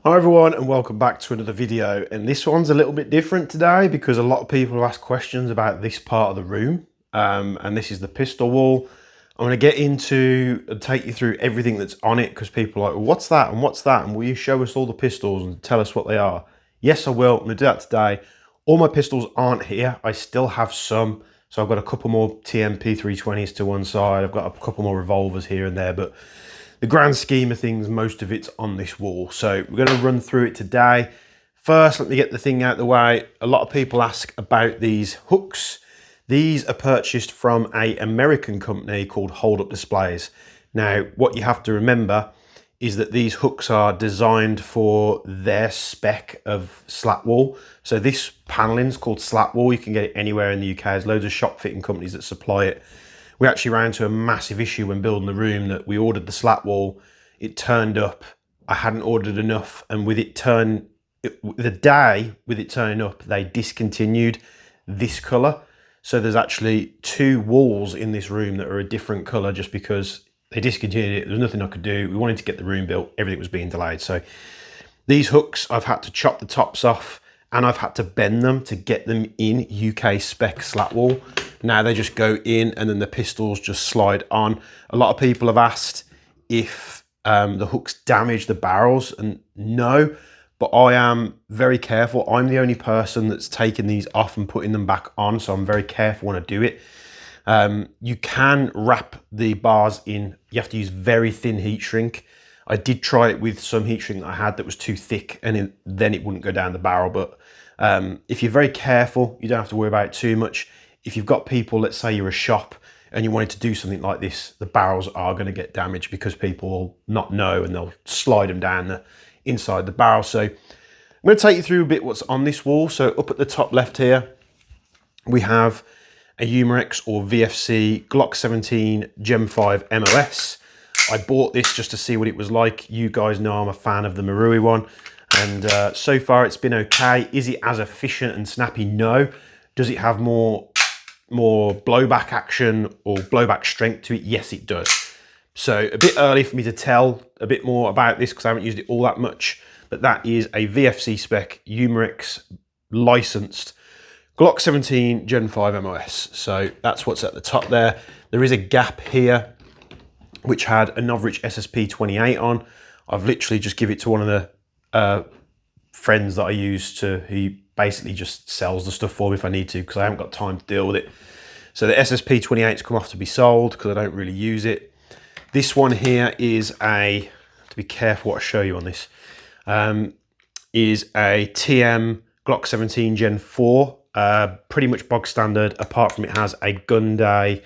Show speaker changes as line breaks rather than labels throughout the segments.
Hi everyone and welcome back to another video, and this one's a little bit different today because a lot of people have asked questions about this part of the room, and this is the pistol wall. I'm going to get into and take you through everything that's on it because people are like, well, what's that and what's that, and will you show us all the pistols and tell us what they are? Yes, I will. I'm going to do that today. All my pistols aren't here. I still have some, so I've got a couple more TMP 320s to one side. I've got a couple more revolvers here and there, but the grand scheme of things, most of it's on this wall. So we're going to run through it today. First, let me get the thing out of the way. A lot of people ask about these hooks. These are purchased from an American company called Hold Up Displays. Now, what you have to remember is that these hooks are designed for their spec of slat wall. So this paneling is called slat wall. You can get it anywhere in the UK. There's loads of shop fitting companies that supply it. We actually ran into a massive issue when building the room that we ordered the slat wall. It turned up. I hadn't ordered enough, and with it turning up, they discontinued this color. So there's actually two walls in this room that are a different color just because they discontinued it. There's nothing I could do. We wanted to get the room built. Everything was being delayed. So these hooks, I've had to chop the tops off and I've had to bend them to get them in UK spec slat wall. Now they just go in and then the pistols just slide on. A lot of people have asked if the hooks damage the barrels, and no, but I am very careful. I'm the only person that's taken these off and putting them back on, so I'm very careful when I do it. You can wrap the bars in. You have to use very thin heat shrink. I did try it with some heat shrink that I had that was too thick, and then it wouldn't go down the barrel. But if you're very careful, you don't have to worry about it too much. If you've got people, let's say you're a shop and you wanted to do something like this, the barrels are going to get damaged because people will not know and they'll slide them down the inside the barrel. So I'm going to take you through a bit what's on this wall. So up at the top left here, we have a Umarex or VFC Glock 17 Gen 5 MOS. I bought this just to see what it was like. You guys know I'm a fan of the Marui one, and so far it's been okay. Is it as efficient and snappy? No. Does it have more blowback action or blowback strength to it? Yes, it does. So a bit early for me to tell a bit more about this because I haven't used it all that much, but that is a VFC spec Umarex licensed Glock 17 Gen 5 MOS. So that's what's at the top there. There is a gap here which had a Novrich SSP 28 on. I've literally just give it to one of the friends that I use to, he basically just sells the stuff for me if I need to because I haven't got time to deal with it. So the SSP 28's come off to be sold because I don't really use it. This one here is a, to be careful what I show you on this, is a TM Glock 17 Gen 4, pretty much bog standard, apart from it has a Gunday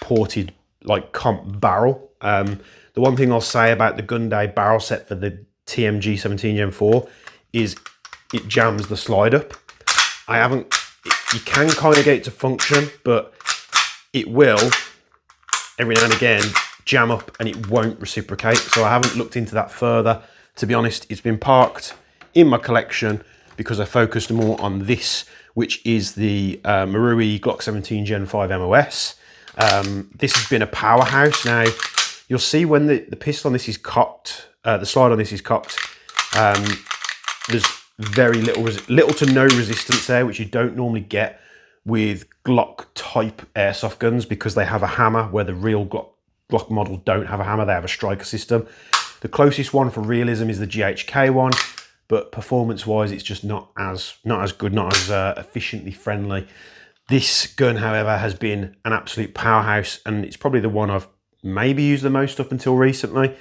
ported like comp barrel. The one thing I'll say about the Gunday barrel set for the TMG 17 Gen 4 is it jams the slide up. You can kind of get it to function, but it will every now and again jam up and it won't reciprocate. So I haven't looked into that further. To be honest, it's been parked in my collection because I focused more on this, which is the Marui Glock 17 Gen 5 MOS. This has been a powerhouse. Now, you'll see when the pistol on this is cocked, the slide on this is cocked, there's very little to no resistance there, which you don't normally get with Glock type airsoft guns because they have a hammer, where the real Glock model don't have a hammer, they have a striker system. The closest one for realism is the GHK one, but performance wise it's just not as good, not as efficiently friendly. This gun, however, has been an absolute powerhouse, and it's probably the one I've maybe used the most up until recently.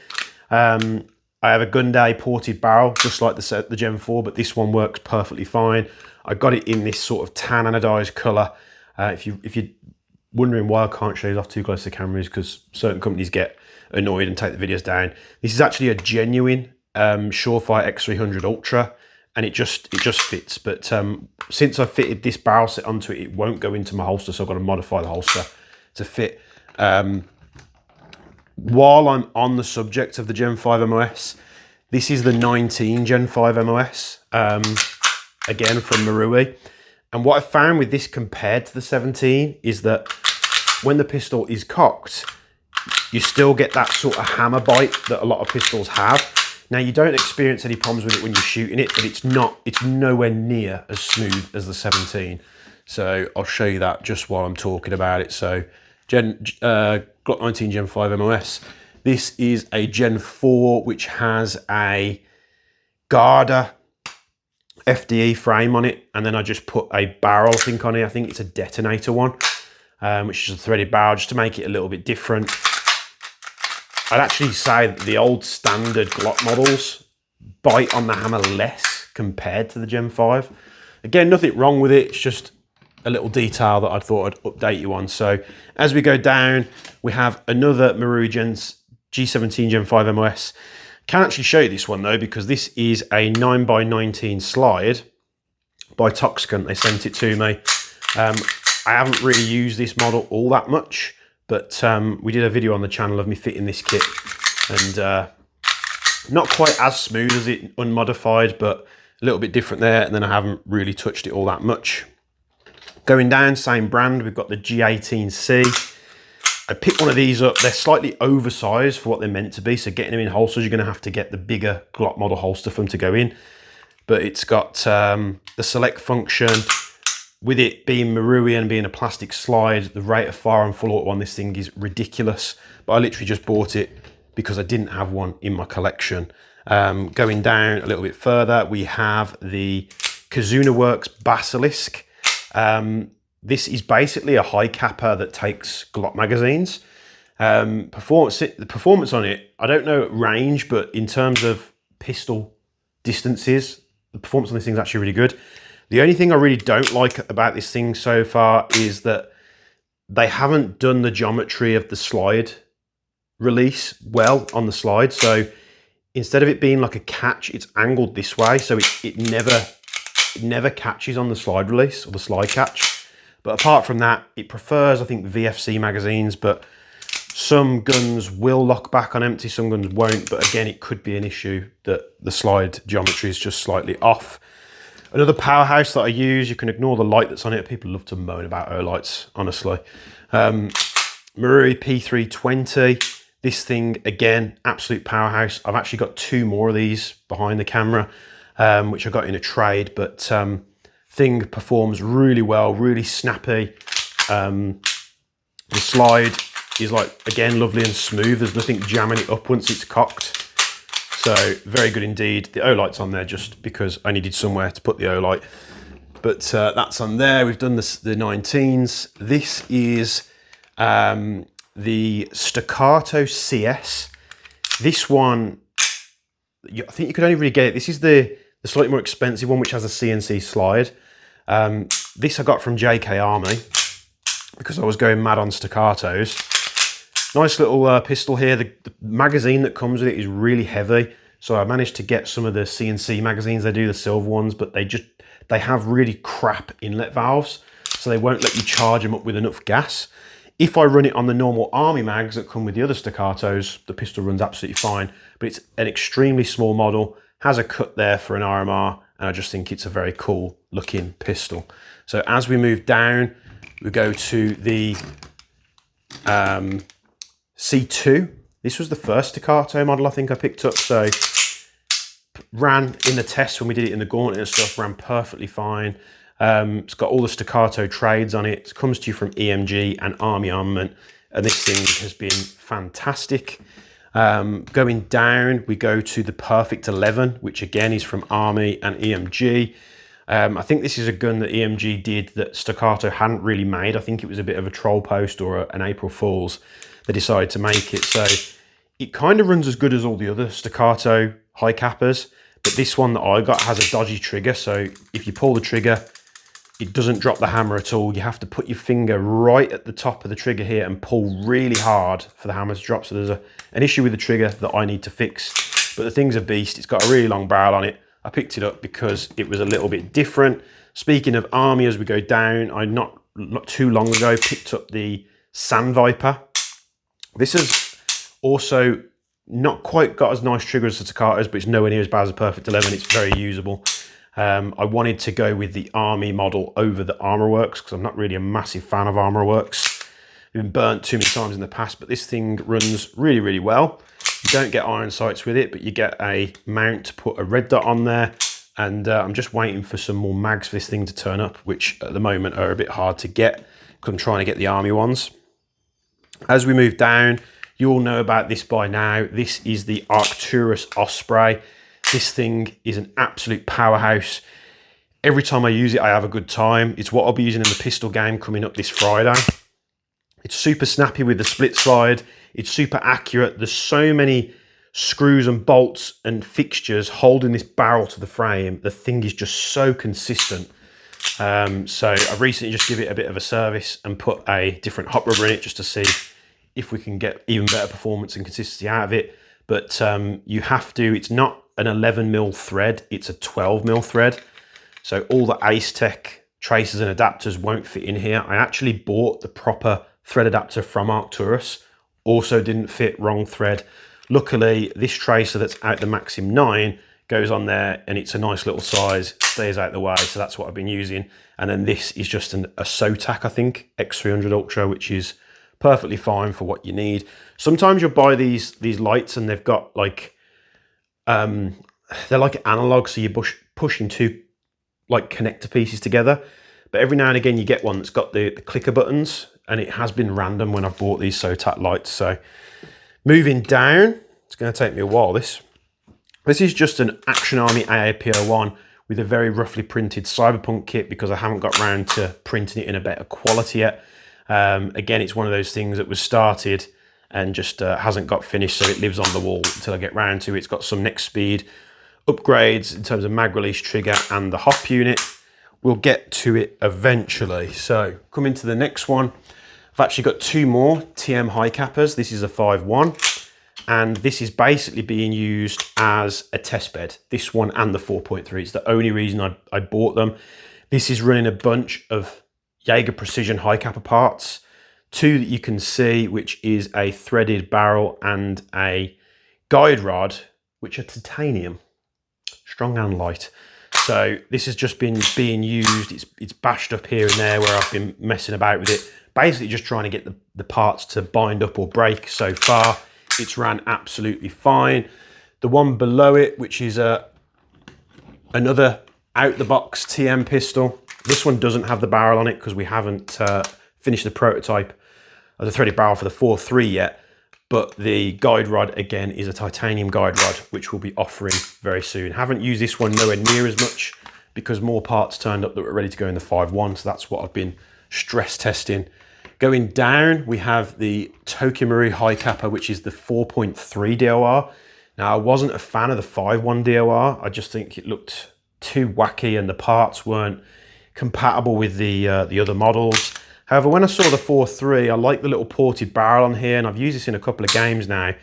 I have a Gunday ported barrel, just like the Gen 4, but this one works perfectly fine. I got it in this sort of tan anodized color. If you're wondering why I can't show you off too close to the camera, is because certain companies get annoyed and take the videos down. This is actually a genuine Surefire X300 Ultra, and it just fits. But since I fitted this barrel set onto it, it won't go into my holster, so I've got to modify the holster to fit. While I'm on the subject of the Gen 5 MOS, this is the 19 Gen 5 MOS, again from Marui. And what I found with this compared to the 17 is that when the pistol is cocked, you still get that sort of hammer bite that a lot of pistols have. Now you don't experience any problems with it when you're shooting it, but it's nowhere near as smooth as the 17. So I'll show you that just while I'm talking about it. So Glock 19 Gen 5 MOS. This is a Gen 4, which has a Garda FDE frame on it, and then I just put a barrel, I think, on it. I think it's a detonator one, which is a threaded barrel, just to make it a little bit different. I'd actually say that the old standard Glock models bite on the hammer less compared to the Gen 5. Again, nothing wrong with it, it's just a little detail that I thought I'd update you on. So as we go down, we have another Marui G17 Gen 5 MOS. Can't actually show you this one though, because this is a 9x19 slide by Toxicant. They sent it to me. I haven't really used this model all that much, but we did a video on the channel of me fitting this kit, and not quite as smooth as it unmodified, but a little bit different there. And then I haven't really touched it all that much. Going down, same brand, we've got the G18C. I picked one of these up. They're slightly oversized for what they're meant to be, so getting them in holsters, you're going to have to get the bigger Glock model holster for them to go in. But it's got the select function. With it being Marui and being a plastic slide, the rate of fire on full auto on this thing is ridiculous. But I literally just bought it because I didn't have one in my collection. Going down a little bit further, we have the Kazuna Works Basilisk. This is basically a high capper that takes Glock magazines. The performance on it, I don't know range, but in terms of pistol distances, the performance on this thing is actually really good. The only thing I really don't like about this thing so far is that they haven't done the geometry of the slide release well on the slide. So instead of it being like a catch, it's angled this way, so it never catches on the slide release or the slide catch. But apart from that, it prefers, I think, VFC magazines, but some guns will lock back on empty, some guns won't. But again, it could be an issue that the slide geometry is just slightly off. Another powerhouse that I use, you can ignore the light that's on it. People love to moan about O-lights, honestly. Marui P320. This thing, again, absolute powerhouse. I've actually got two more of these behind the camera, which I got in a trade, but thing performs really well, really snappy. The slide is, like, again, lovely and smooth. There's nothing jamming it up once it's cocked. So very good indeed. The O-light's on there just because I needed somewhere to put the O-light. But that's on there. We've done the 19s. This is the Staccato CS. This one, I think you could only really get it. This is the slightly more expensive one, which has a CNC slide. This I got from JK Army because I was going mad on staccatos. Nice little pistol here. The magazine that comes with it is really heavy, so I managed to get some of the CNC magazines. They do the silver ones, but they have really crap inlet valves, so they won't let you charge them up with enough gas. If I run it on the normal Army mags that come with the other staccatos, the pistol runs absolutely fine, but it's an extremely small model, has a cut there for an RMR, and I just think it's a very cool looking pistol. So as we move down, we go to the C2. This was the first staccato model I think I picked up, so ran in the test when we did it in the gauntlet and stuff, ran perfectly fine. It's got all the staccato trades on it. It comes to you from EMG and Army Armament, and this thing has been fantastic. Going down, we go to the Perfect 11, which again is from Army and EMG. I think this is a gun that EMG did that Staccato hadn't really made. I think it was a bit of a troll post or an April Fool's. They decided to make it. So it kind of runs as good as all the other Staccato high cappers, but this one that I got has a dodgy trigger. So if you pull the trigger, it doesn't drop the hammer at all. You have to put your finger right at the top of the trigger here and pull really hard for the hammer to drop. So there's an issue with the trigger that I need to fix, but the thing's a beast. It's got a really long barrel on it. I picked it up because it was a little bit different. Speaking of Army, as we go down, I not too long ago picked up the Sand Viper. This has also not quite got as nice triggers as the Staccatos, but it's nowhere near as bad as a Perfect 11. It's very usable. I wanted to go with the Army model over the Armor Works because I'm not really a massive fan of Armor Works. been burnt too many times in the past, but this thing runs really, really well. You don't get iron sights with it, but you get a mount to put a red dot on there. And I'm just waiting for some more mags for this thing to turn up, which at the moment are a bit hard to get because I'm trying to get the army ones. As we move down, you all know about this by now. This is the Arcturus Osprey. This thing is an absolute powerhouse. Every time I use it, I have a good time. It's what I'll be using in the pistol game coming up this Friday. It's super snappy with the split slide. It's super accurate. There's so many screws and bolts and fixtures holding this barrel to the frame. The thing is just so consistent. So I've recently just given it a bit of a service and put a different hot rubber in it just to see if we can get even better performance and consistency out of it. But you have to, it's not an 11mm thread, it's a 12mm thread. So all the Ace Tech traces and adapters won't fit in here. I actually bought the proper thread adapter from Arcturus, also didn't fit, wrong thread. Luckily, this tracer that's out the Maxim 9 goes on there and it's a nice little size, stays out the way, so that's what I've been using. And then this is just a Sotac, I think, X300 Ultra, which is perfectly fine for what you need. Sometimes you'll buy these lights and they've got like, they're like analog, so you're pushing two like connector pieces together. But every now and again you get one that's got the clicker buttons, and it has been random when I've bought these Sotac lights. So moving down, it's going to take me a while. This is just an Action Army AAP01 with a very roughly printed Cyberpunk kit because I haven't got round to printing it in a better quality yet. Again, it's one of those things that was started and just hasn't got finished, so it lives on the wall until I get round to it. It's got some next speed upgrades in terms of mag release trigger and the hop unit. We'll get to it eventually. So coming to the next one, I've actually got two more TM high cappers. This is a 5.1, and this is basically being used as a test bed. This one and the 4.3. It's the only reason I bought them. This is running a bunch of Jaeger Precision high capper parts. Two that you can see, which is a threaded barrel and a guide rod, which are titanium, strong and light. So this has just been being used. It's bashed up here and there where I've been messing about with it, basically just trying to get the parts to bind up or break. So far, it's ran absolutely fine. The one below it, which is another out-the-box TM pistol. This one doesn't have the barrel on it because we haven't finished the prototype of the threaded barrel for the 4.3 yet. But the guide rod, again, is a titanium guide rod, which we'll be offering very soon. Haven't used this one nowhere near as much because more parts turned up that were ready to go in the 5.1. So that's what I've been stress testing. Going down, we have the Tokyo Marui high capper, which is the 4.3 DOR. Now, I wasn't a fan of the 5.1 DOR. I just think it looked too wacky and the parts weren't compatible with the other models. However, when I saw the 4.3, I like the little ported barrel on here, and I've used this in a couple of games now,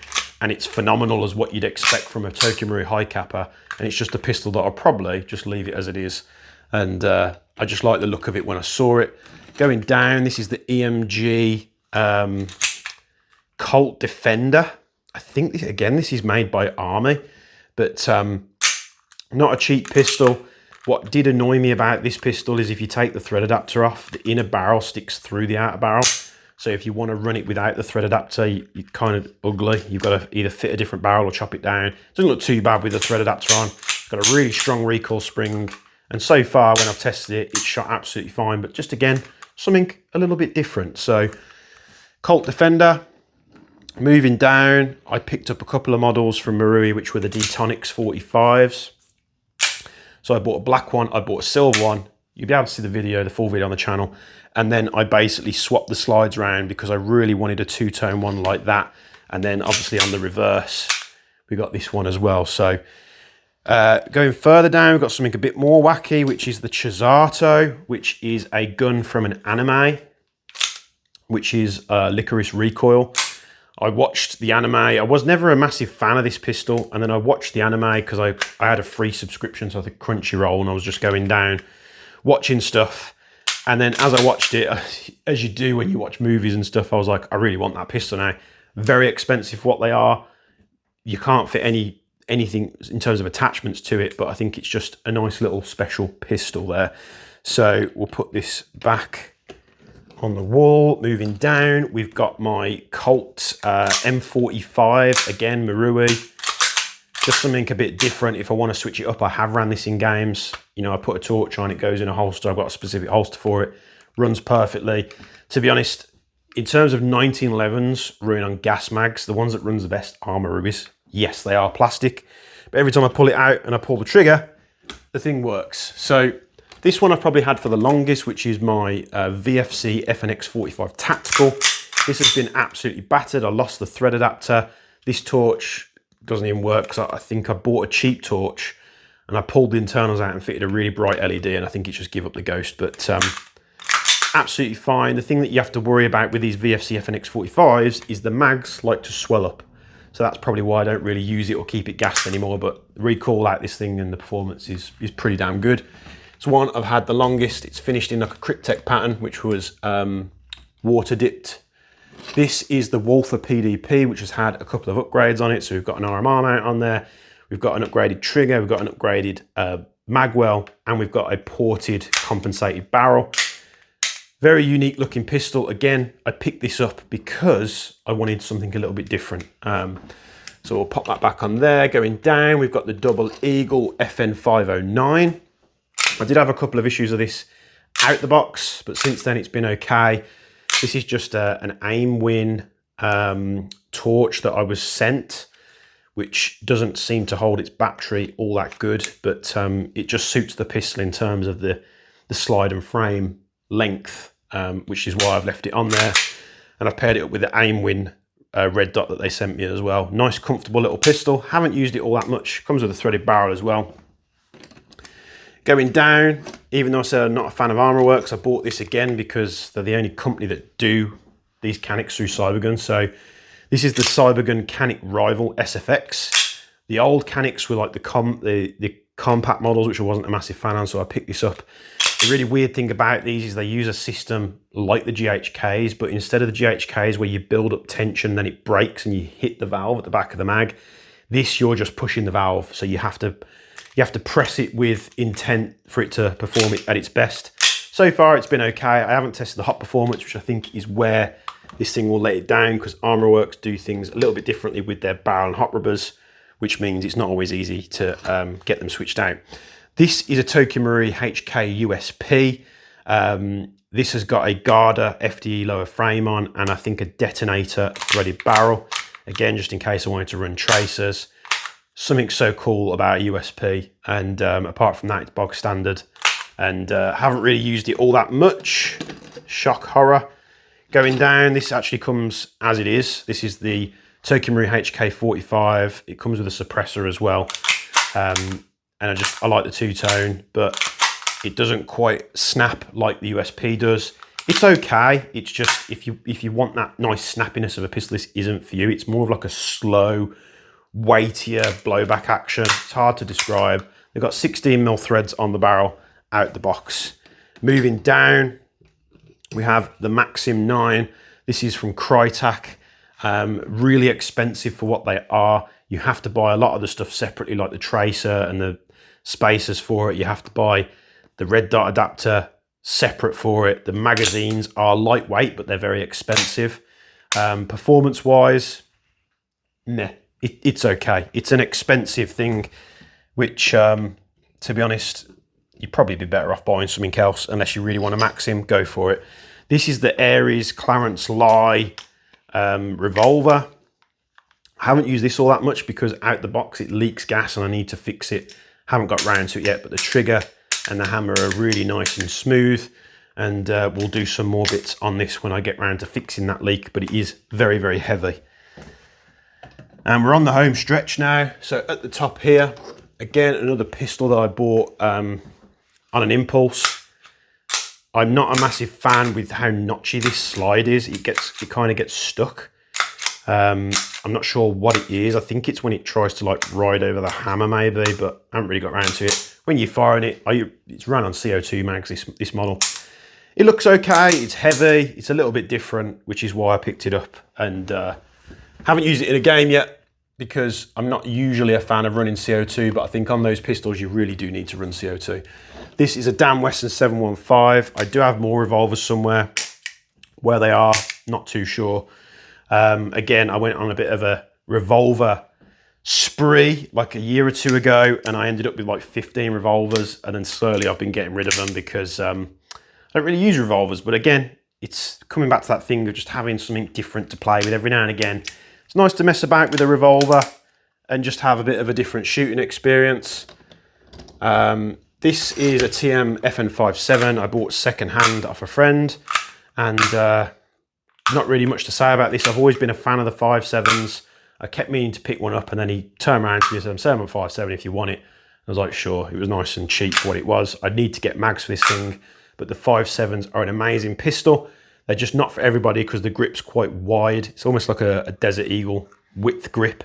and it's phenomenal as what you'd expect from a Tokyo Marui high capper, and it's just a pistol that I'll probably just leave it as it is. And I just like the look of it when I saw it. Going down, this is the EMG Colt Defender. I think, this is made by Army, but not a cheap pistol. What did annoy me about this pistol is if you take the thread adapter off, the inner barrel sticks through the outer barrel. So if you want to run it without the thread adapter, you're kind of ugly. You've got to either fit a different barrel or chop it down. It doesn't look too bad with the thread adapter on. It's got a really strong recoil spring. And so far, when I've tested it, it's shot absolutely fine. But just again, something a little bit different. So Colt Defender. Moving down, I picked up a couple of models from Marui, which were the D-Tonics 45s. So I bought a black one, I bought a silver one. You'll be able to see the full video on the channel. And then I basically swapped the slides around because I really wanted a two-tone one like that. And then obviously on the reverse, we got this one as well. So going further down, we've got something a bit more wacky, which is the Chisato, which is a gun from an anime, which is Licorice Recoil. I watched the anime. I was never a massive fan of this pistol, and then I watched the anime because I had a free subscription to the Crunchyroll, and I was just going down, watching stuff. And then as I watched it, as you do when you watch movies and stuff, I was like, I really want that pistol now. Very expensive for what they are. You can't fit anything in terms of attachments to it, but I think it's just a nice little special pistol there. So we'll put this back on the wall. Moving down, we've got my Colt M45, again, Marui. Just something a bit different. If I want to switch it up, I have ran this in games. You know, I put a torch on, it goes in a holster. I've got a specific holster for it. Runs perfectly. To be honest, in terms of 1911s running on gas mags, the ones that runs the best are Maruis. Yes, they are plastic, but every time I pull it out and I pull the trigger, the thing works. So this one I've probably had for the longest, which is my VFC FNX45 Tactical. This has been absolutely battered. I lost the thread adapter. This torch doesn't even work because I think I bought a cheap torch and I pulled the internals out and fitted a really bright LED, and I think it just gave up the ghost, but absolutely fine. The thing that you have to worry about with these VFC FNX45s is the mags like to swell up. So that's probably why I don't really use it or keep it gassed anymore, but recoil out this thing and the performance is pretty damn good. It's one I've had the longest. It's finished in like a Cryptek pattern, which was water dipped. This is the Wolfer PDP, which has had a couple of upgrades on it. So we've got an RMR mount on there. We've got an upgraded trigger. We've got an upgraded magwell, and we've got a ported compensated barrel. Very unique looking pistol. Again, I picked this up because I wanted something a little bit different. So we'll pop that back on there. Going down, we've got the Double Eagle FN509. I did have a couple of issues of this out the box, but since then it's been okay. This is just an Aimwin torch that I was sent, which doesn't seem to hold its battery all that good, but it just suits the pistol in terms of the slide and frame length, which is why I've left it on there. And I've paired it up with the Aimwin red dot that they sent me as well. Nice, comfortable little pistol. Haven't used it all that much. Comes with a threaded barrel as well. Going down, even though I said I'm not a fan of Armor Works, I bought this again because they're the only company that do these Canics through Cybergun. So this is the Cybergun Canic Rival SFX. The old Canics were like the compact models, which I wasn't a massive fan of, so I picked this up. The really weird thing about these is they use a system like the GHKs, but instead of the GHKs where you build up tension, then it breaks and you hit the valve at the back of the mag, this you're just pushing the valve, so you have to press it with intent for it to perform it at its best. So far it's been okay. I haven't tested the hot performance, which I think is where this thing will let it down, because Armor Works do things a little bit differently with their barrel and hot rubbers, which means it's not always easy to get them switched out. This is a Tokyo Marui HK USP. This has got a Garda FDE lower frame on, and I think a detonator threaded barrel. Again, just in case I wanted to run tracers. Something so cool about a USP, and apart from that, it's bog standard, and haven't really used it all that much. Shock horror. Going down, this actually comes as it is. This is the Tokyo Marui HK45. It comes with a suppressor as well, and I like the two-tone, but it doesn't quite snap like the USP does. It's okay. It's just if you want that nice snappiness of a pistol, this isn't for you. It's more of like a slow, weightier blowback action. It's hard to describe. They've got 16mm threads on the barrel out the box. Moving down, we have the Maxim 9. This is from Crytek. Really expensive for what they are. You have to buy a lot of the stuff separately, like the tracer and the spacers for it. You have to buy the red dot adapter separate for it. The magazines are lightweight, but they're very expensive. Performance wise, nah. It's okay. It's an expensive thing, which, to be honest, you'd probably be better off buying something else unless you really want to max him. Go for it. This is the Ares Clarence Lie revolver. I haven't used this all that much because out the box it leaks gas and I need to fix it. Haven't got round to it yet, but the trigger and the hammer are really nice and smooth, and we'll do some more bits on this when I get round to fixing that leak, but it is very, very heavy. And we're on the home stretch now. So at the top here, again, another pistol that I bought on an impulse. I'm not a massive fan with how notchy this slide is. It kind of gets stuck. I'm not sure what it is. I think it's when it tries to like ride over the hammer maybe, but I haven't really got around to it. When you're firing it, it's run on CO2 mags, this model. It looks okay, it's heavy, it's a little bit different, which is why I picked it up. And haven't used it in a game yet because I'm not usually a fan of running CO2, but I think on those pistols you really do need to run CO2. This is a Dan Weston 715. I do have more revolvers somewhere. Where they are, not too sure. Again, I went on a bit of a revolver spree like a year or two ago, and I ended up with like 15 revolvers, and then slowly I've been getting rid of them because I don't really use revolvers. But again, it's coming back to that thing of just having something different to play with every now and again. It's nice to mess about with a revolver and just have a bit of a different shooting experience. This is a TM FN57 I bought second hand off a friend, and not really much to say about this. I've always been a fan of the 5.7s. I kept meaning to pick one up, and then he turned around to me and said, I'm selling my 5.7 if you want it. I was like, sure. It was nice and cheap for what it was. I'd need to get mags for this thing, but the 5.7s are an amazing pistol. They're just not for everybody because the grip's quite wide. It's almost like a Desert Eagle width grip,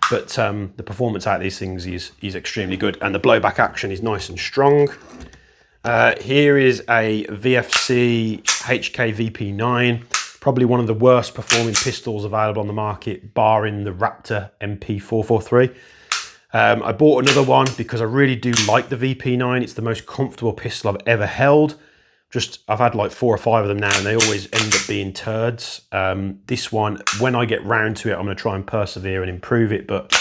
but the performance out of these things is extremely good, and the blowback action is nice and strong. Here is a VFC HK VP9, probably one of the worst performing pistols available on the market, barring the Raptor MP443. I bought another one because I really do like the VP9. It's the most comfortable pistol I've ever held. I've had like 4 or 5 of them now, and they always end up being turds. This one, when I get round to it, I'm going to try and persevere and improve it, but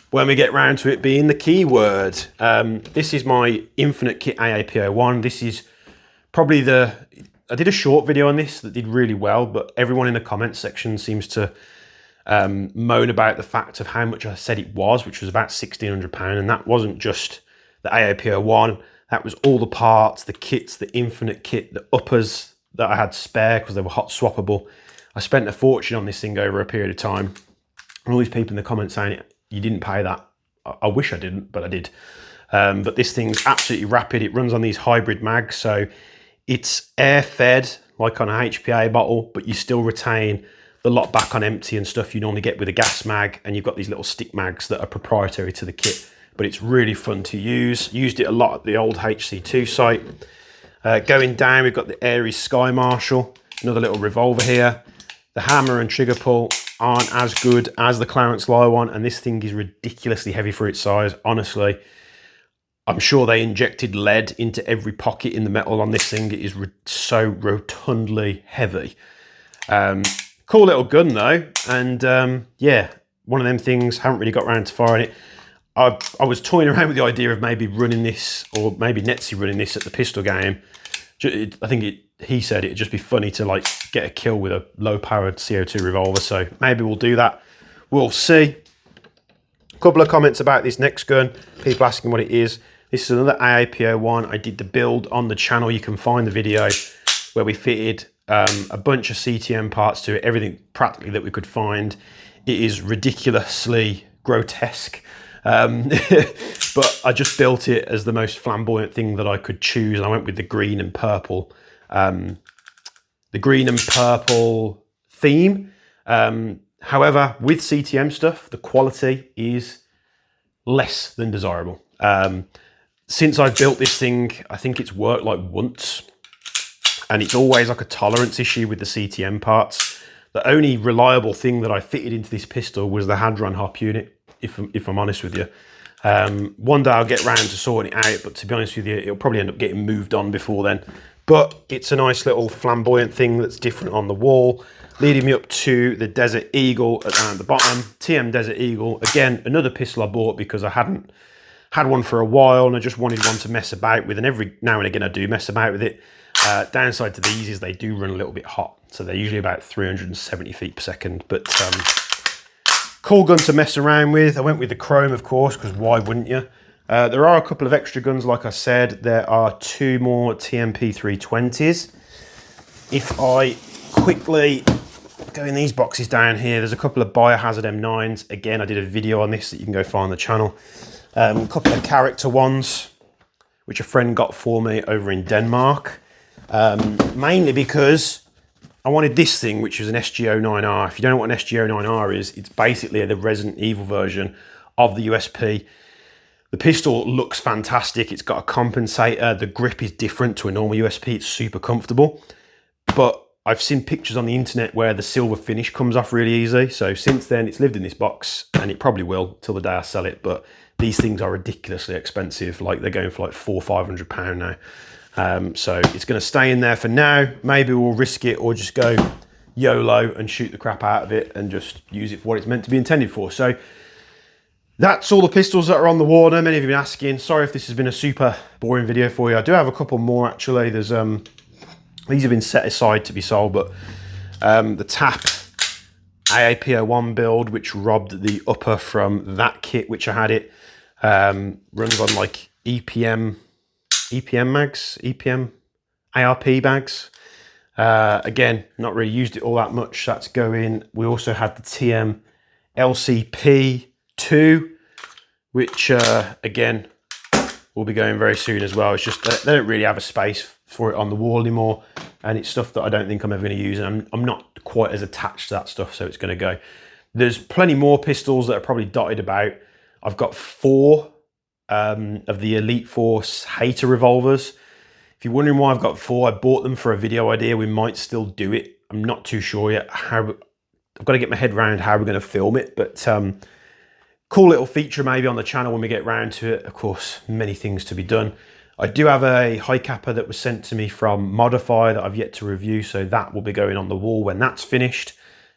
when we get round to it being the key word. This is my Infinite Kit AAP01. This is probably I did a short video on this that did really well, but everyone in the comments section seems to moan about the fact of how much I said it was, which was about £1,600, and that wasn't just the AAP01. That was all the parts, the kits, the Infinite Kit, the uppers that I had spare because they were hot swappable. I spent a fortune on this thing over a period of time. And all these people in the comments saying, you didn't pay that. I wish I didn't, but I did. But this thing's absolutely rapid. It runs on these hybrid mags, so it's air fed like on a HPA bottle, but you still retain the lot back on empty and stuff you normally get with a gas mag, and you've got these little stick mags that are proprietary to the kit. But it's really fun to use. Used it a lot at the old HC2 site. Going down, we've got the Aries Sky Marshal, another little revolver here. The hammer and trigger pull aren't as good as the Clarence Lye one, and this thing is ridiculously heavy for its size. Honestly, I'm sure they injected lead into every pocket in the metal on this thing. It is so rotundly heavy. Cool little gun though, and yeah, one of them things. Haven't really got around to firing it. I was toying around with the idea of maybe running this, or maybe Netsy running this at the pistol game. I think he said it'd just be funny to like get a kill with a low-powered CO2 revolver, so maybe we'll do that. We'll see. A couple of comments about this next gun. People asking what it is. This is another AAP01. I did the build on the channel. You can find the video where we fitted a bunch of CTM parts to it, everything practically that we could find. It is ridiculously grotesque. But I just built it as the most flamboyant thing that I could choose, and I went with the green and purple theme. However, with CTM stuff, the quality is less than desirable. Since I've built this thing, I think it's worked like once, and it's always like a tolerance issue with the CTM parts. The only reliable thing that I fitted into this pistol was the Hadron hop unit, if I'm honest with you. One day I'll get round to sorting it out, but to be honest with you, it'll probably end up getting moved on before then. But it's a nice little flamboyant thing that's different on the wall, leading me up to the Desert Eagle down at the bottom. TM Desert Eagle, again, another pistol I bought because I hadn't had one for a while and I just wanted one to mess about with, and every now and again I do mess about with it. Downside to these is they do run a little bit hot, so they're usually about 370 feet per second, but cool gun to mess around with. I went with the chrome, of course, because why wouldn't you? There are a couple of extra guns, like I said. There are 2 more TMP 320s. If I quickly go in these boxes down here, there's a couple of Biohazard M9s. Again, I did a video on this that you can go find on the channel. A couple of character ones, which a friend got for me over in Denmark. Mainly because I wanted this thing, which was an SG09R. If you don't know what an SG09R is, it's basically the Resident Evil version of the USP. The pistol looks fantastic. It's got a compensator. The grip is different to a normal USP. It's super comfortable. But I've seen pictures on the internet where the silver finish comes off really easy. So since then, it's lived in this box, and it probably will till the day I sell it. But these things are ridiculously expensive. Like, they're going for like £400–500 now. So it's going to stay in there for now. Maybe we'll risk it or just go YOLO and shoot the crap out of it and just use it for what it's meant to be intended for. So that's all the pistols that are on the wall. I know many of you have been asking. Sorry if this has been a super boring video for you. I do have a couple more actually. There's these have been set aside to be sold, but the TAP AAP01 build, which robbed the upper from that kit, which I had it, runs on like EPM mags, EPM ARP bags. Again, not really used it all that much. That's going. We also had the TM LCP2, which again will be going very soon as well. It's just they don't really have a space for it on the wall anymore, and it's stuff that I don't think I'm ever going to use, and I'm not quite as attached to that stuff, so it's going to go. There's plenty more pistols that are probably dotted about. I've got 4 of the Elite Force Hater revolvers. If you're wondering why I've got 4, I bought them for a video idea. We might still do it. I'm not too sure yet how. I've got to get my head around how we're going to film it, but cool little feature maybe on the channel when we get round to it. Of course, many things to be done. I do have a high capper that was sent to me from Modify that I've yet to review, so that will be going on the wall when that's finished.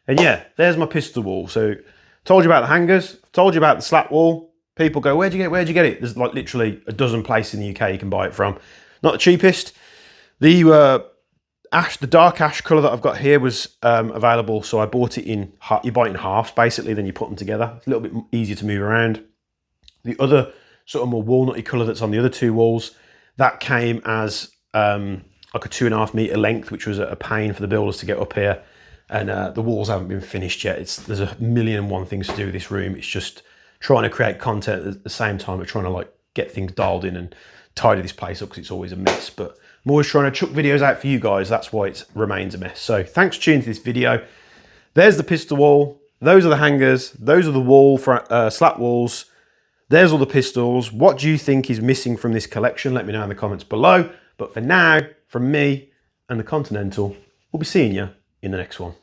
And yeah, there's my pistol wall. So told you about the hangers, told you about the slat wall. People go, where'd you get it? There's like literally a dozen places in the UK you can buy it from. Not the cheapest. The dark ash colour that I've got here was available, so I bought it in, you buy it in halves basically, then you put them together. It's a little bit easier to move around. The other sort of more walnutty colour that's on the other 2 walls, that came as like a 2.5 metre length, which was a pain for the builders to get up here. And the walls haven't been finished yet. There's a million and one things to do with this room. It's just trying to create content at the same time of trying to like get things dialed in and tidy this place up, because it's always a mess. But I'm always trying to chuck videos out for you guys. That's why it remains a mess. So thanks for tuning to this video. There's the pistol wall. Those are the hangers. Those are the wall slat walls. There's all the pistols. What do you think is missing from this collection? Let me know in the comments below. But for now, from me and the Continental, we'll be seeing you in the next one.